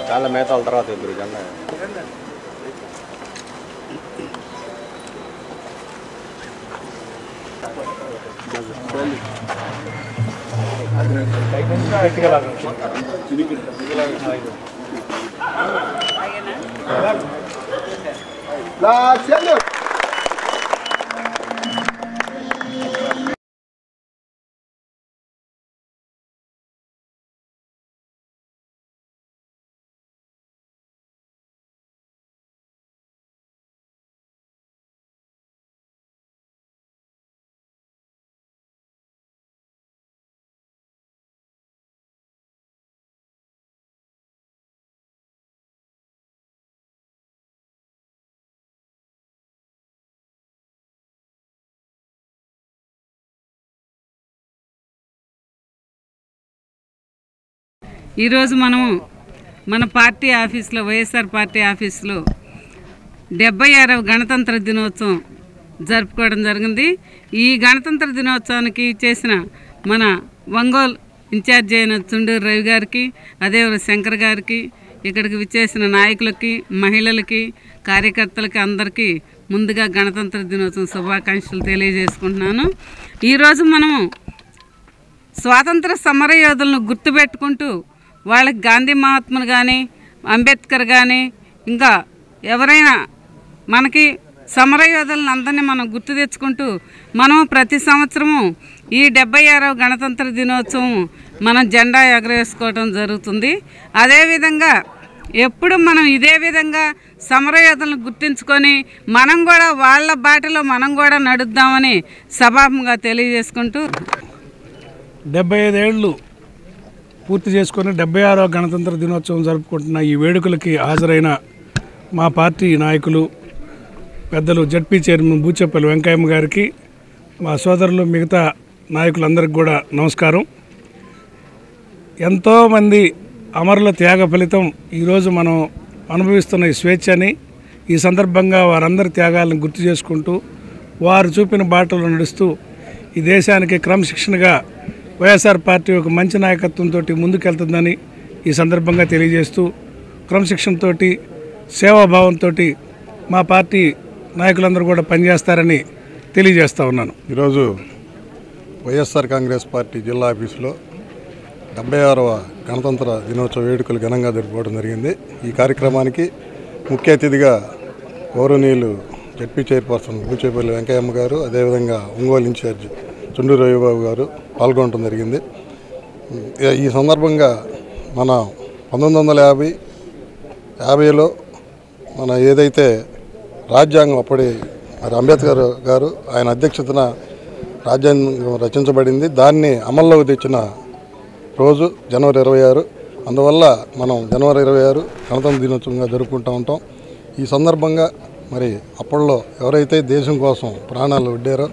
చాలా మేతాల తర్వాత ఇద్దరు జెండా ఈరోజు మనము మన పార్టీ ఆఫీస్లో వైఎస్ఆర్ పార్టీ ఆఫీస్లో 76వ గణతంత్ర దినోత్సవం జరుపుకోవడం జరిగింది. ఈ గణతంత్ర దినోత్సవానికి చేసిన మన ఒంగోలు ఇన్ఛార్జ్ అయిన చుండూరు రవి గారికి, అదేవిధంగా శంకర్ గారికి, ఇక్కడికి విచ్చేసిన నాయకులకి, మహిళలకి, కార్యకర్తలకి అందరికీ ముందుగా గణతంత్ర దినోత్సవం శుభాకాంక్షలు తెలియజేసుకుంటున్నాను. ఈరోజు మనము స్వాతంత్ర సమరయోధులను గుర్తుపెట్టుకుంటూ వాళ్ళకి గాంధీ మహాత్ములు కానీ, అంబేద్కర్ కానీ, ఇంకా ఎవరైనా మనకి సమరయోధులను అందరినీ మనం గుర్తు తెచ్చుకుంటూ మనం ప్రతి సంవత్సరము ఈ 76వ గణతంత్ర దినోత్సవం మనం జెండా ఎగరేసుకోవడం జరుగుతుంది. అదేవిధంగా ఎప్పుడు మనం ఇదే విధంగా సమరయోధులను గుర్తించుకొని మనం కూడా వాళ్ళ బాటలో మనం కూడా నడుద్దామని సభాముగా తెలియజేసుకుంటూ 75 ఏళ్ళు పూర్తి చేసుకొని 76వ గణతంత్ర దినోత్సవం జరుపుకుంటున్న ఈ వేడుకలకి హాజరైన మా పార్టీ నాయకులు, పెద్దలు జడ్పీ చైర్మన్ బూచేపల్లి వెంకయ్యమ్మ గారికి, మా సోదరులు మిగతా నాయకులందరికీ కూడా నమస్కారం. ఎంతోమంది అమరుల త్యాగ ఫలితం ఈరోజు మనం అనుభవిస్తున్న ఈ స్వేచ్ఛని, ఈ సందర్భంగా వారందరి త్యాగాలను గుర్తు చేసుకుంటూ వారు చూపిన బాటలో నడుస్తూ ఈ దేశానికి క్రమశిక్షణగా వైఎస్ఆర్ పార్టీ ఒక మంచి నాయకత్వంతో ముందుకెళ్తుందని ఈ సందర్భంగా తెలియజేస్తూ క్రమశిక్షణతో సేవాభావంతో మా పార్టీ నాయకులందరూ కూడా పనిచేస్తారని తెలియజేస్తూ ఉన్నాను. ఈరోజు వైఎస్ఆర్ కాంగ్రెస్ పార్టీ జిల్లా ఆఫీసులో 76వ గణతంత్ర దినోత్సవ వేడుకలు ఘనంగా జరుపుకోవడం జరిగింది. ఈ కార్యక్రమానికి ముఖ్య అతిథిగా గౌరవనీయులు జడ్పీ చైర్పర్సన్ బూచేపల్లి వెంకయ్యమ్మ గారు, అదేవిధంగా ఒంగోలు ఇన్ఛార్జ్ చుండూరు రవిబాబు గారు పాల్గొనడం జరిగింది. ఈ సందర్భంగా మన 1950లో మన ఏదైతే రాజ్యాంగం అప్పటి మరి అంబేద్కర్ గారు ఆయన అధ్యక్షతన రాజ్యాంగం రచించబడింది. దాన్ని అమల్లోకి తెచ్చిన రోజు జనవరి 26. అందువల్ల మనం జనవరి 26 గణతంత్ర దినోత్సవంగా జరుపుకుంటూ ఉంటాం. ఈ సందర్భంగా మరి అప్పట్లో ఎవరైతే దేశం కోసం ప్రాణాలు ఒడ్డారో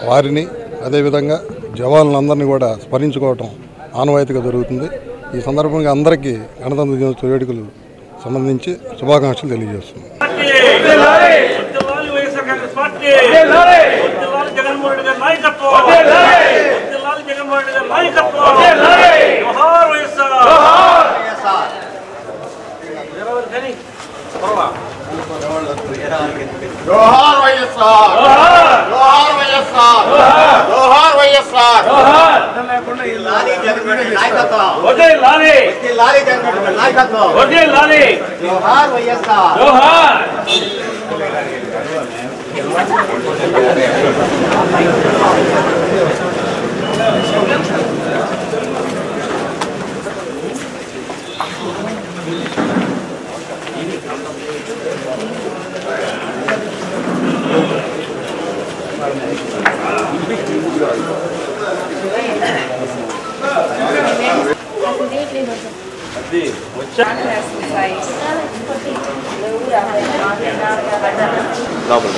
వారిని, అదేవిధంగా జవాన్లందరినీ కూడా స్మరించుకోవటం ఆనవాయితీగా జరుగుతుంది. ఈ సందర్భంగా అందరికీ గణతంత్ర దినోత్సవ వేడుకలు సంబంధించి శుభాకాంక్షలు తెలియజేస్తున్నాం. జోహార్ వైఎస్ఆర్, జోహార్ వైఎస్ఆర్, జోహార్ వైఎస్ఆర్. లాలి జగన్మోహన్ నాయకత్వం, ఓకే లాలి, లాలి జగన్మోహన్ నాయకత్వం, ఓకే లాలి. జోహార్ వైఎస్ఆర్, జోహార్. లోపల